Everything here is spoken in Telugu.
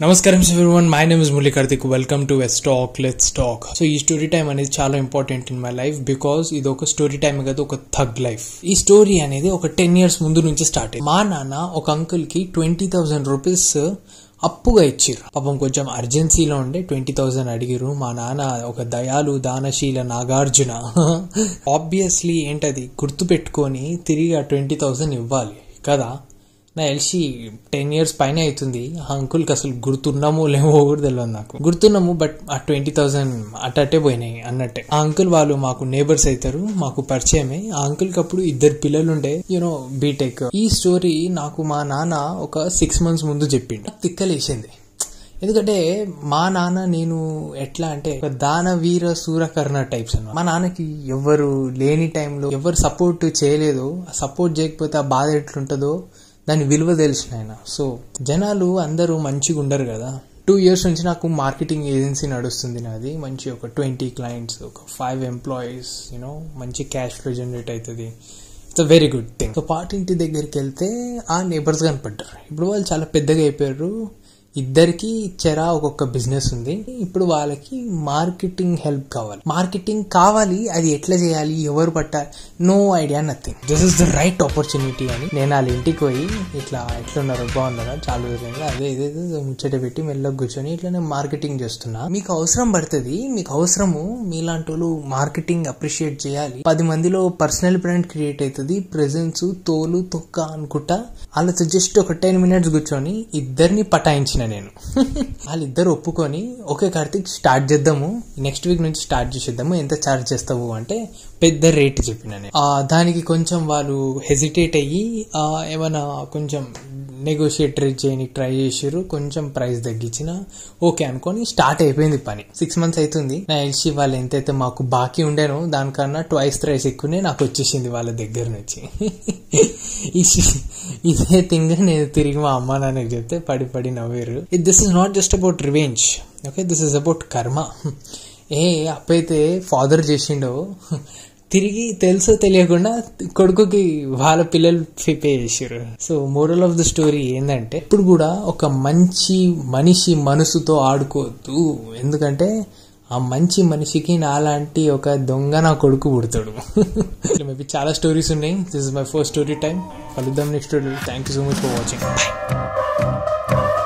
నమస్కారం everyone, my name is Murli Karthik. Welcome to Let's Talk. So ఈ స్టోరీ టైం అనేది చాలా important in my life because ఇది ఒక స్టోరీ టైం కాదు, ఒక థగ్ లైఫ్. ఈ స్టోరీ అనేది ఒక 10 years ముందు నుంచి స్టార్ట్ అయ్యింది. మా నాన్న ఒక అంకుల్ కి 20,000 రూపీస్ అప్పుగా ఇచ్చిర్రు. పాపం కొంచెం అర్జెన్సీలో ఉండే 20,000 అడిగిరు. మా నాన్న ఒక దయాలు దానశీల నాగార్జున ఆబ్వియస్లీ ఏంటది గుర్తు పెట్టుకొని తిరిగి ఆ 20,000 ఇవ్వాలి కదా. నా తెలిసి 10 years పైన అవుతుంది. ఆ అంకుల్కి అసలు గుర్తున్నామో లేమో కూడా తెలియదు. నాకు గుర్తున్నాము, బట్ ఆ 20,000 అట్టే పోయినాయి అన్నట్టే. ఆ అంకుల్ వాళ్ళు మాకు నేబర్స్ అవుతారు, మాకు పరిచయమే. ఆ అంకుల్కి అప్పుడు 2 పిల్లలు ఉండే, యూనో బీటెక్. ఈ స్టోరీ నాకు మా నాన్న ఒక 6 months ముందు చెప్పిండు. తిక్కలేసింది, ఎందుకంటే మా నాన్న నేను ఎట్లా అంటే ఒక దానవీర సూరకర్ణ టైప్స్ అన్నమాట. మా నాన్నకి ఎవరు లేని టైంలో ఎవరు సపోర్ట్ చేయలేదు. సపోర్ట్ చేయకపోతే ఆ బాధ ఎట్లుంటుందో దాని విలువ తెలిసిన ఆయన. సో జనాలు అందరూ మంచిగా ఉండరు కదా. 2 years నుంచి నాకు మార్కెటింగ్ ఏజెన్సీ నడుస్తుంది నాది. మంచి ఒక 20 clients, ఒక 5 employees, యూనో మంచి క్యాష్ ఫ్లో జనరేట్ అవుతుంది. It's a very good thing. So పాటింటి దగ్గరికి వెళ్తే ఆ నేబర్స్ కనపడ్డారు. ఇప్పుడు వాళ్ళు చాలా పెద్దగా అయిపోయారు. ఇద్దరికి చెరా ఒక్కొక్క బిజినెస్ ఉంది. ఇప్పుడు వాళ్ళకి మార్కెటింగ్ హెల్ప్ కావాలి. మార్కెటింగ్ కావాలి, అది ఎట్లా చేయాలి, ఎవరు పట్టాలి, no idea, nothing. This is the right opportunity అని నేను వాళ్ళ ఇంటికి పోయి ఇట్లా ఎట్లున్నారు, బాగున్నారా, చాలా రోజులైంది, అదే ఇదే ముచ్చట పెట్టి మెల్లగా కూర్చొని ఇట్లా నేను మార్కెటింగ్ చేస్తున్నా. మీకు అవసరం పడుతుంది, మీకు అవసరము, మీలాంటి వాళ్ళు మార్కెటింగ్ అప్రిషియేట్ చేయాలి. 10 మందిలో పర్సనల్ బ్రాండ్ క్రియేట్ అవుతుంది. ప్రెజెన్స్ తోలు తొక్క అనుకుంటా వాళ్ళతో జస్ట్ ఒక 10 minutes కూర్చొని ఇద్దరిని పటాయించిన నేను. వాళ్ళిద్దరు ఒప్పుకొని ఓకే కార్తిక్ స్టార్ట్ చేద్దాము, నెక్స్ట్ వీక్ నుంచి స్టార్ట్ చేసేద్దాము, ఎంత ఛార్జ్ చేస్తావు అంటే పెద్ద రేట్ చెప్పిన నేను. దానికి కొంచెం వాళ్ళు హెసిటేట్ అయ్యి ఏమైనా కొంచెం నెగోషియేట్ చేయడానికి ట్రై చేసారు. కొంచెం ప్రైస్ తగ్గించిన ఓకే అనుకొని స్టార్ట్ అయిపోయింది పని. 6 months అవుతుంది. నా తెలిసి వాళ్ళు ఎంతైతే మాకు బాకీ ఉండేనో దానికన్నా 2x ఎక్కువనే నాకు వచ్చేసింది వాళ్ళ దగ్గర నుంచి. ఇదే థింగ్ నేను తిరిగి మా అమ్మ నాన్నకి చెప్తే పడి నవ్వేరు. This is not just about revenge, okay, this is about karma. అప్పైతే ఫాదర్ చేసిండో తిరిగి తెలుసో తెలియకుండా కొడుకుకి వాళ్ళ పిల్లలు పే చేసారు. So moral of the story ఏంటంటే ఇప్పుడు కూడా ఒక మంచి మనిషి మనసుతో ఆడుకోవద్దు. ఎందుకంటే ఆ మంచి మనిషికి నాలాంటి ఒక దొంగ నా కొడుకు పుడతాడు. మేబీ చాలా స్టోరీస్ ఉన్నాయి. This is my first story time. కలుద్దాం next story. Thank you so much for watching. By.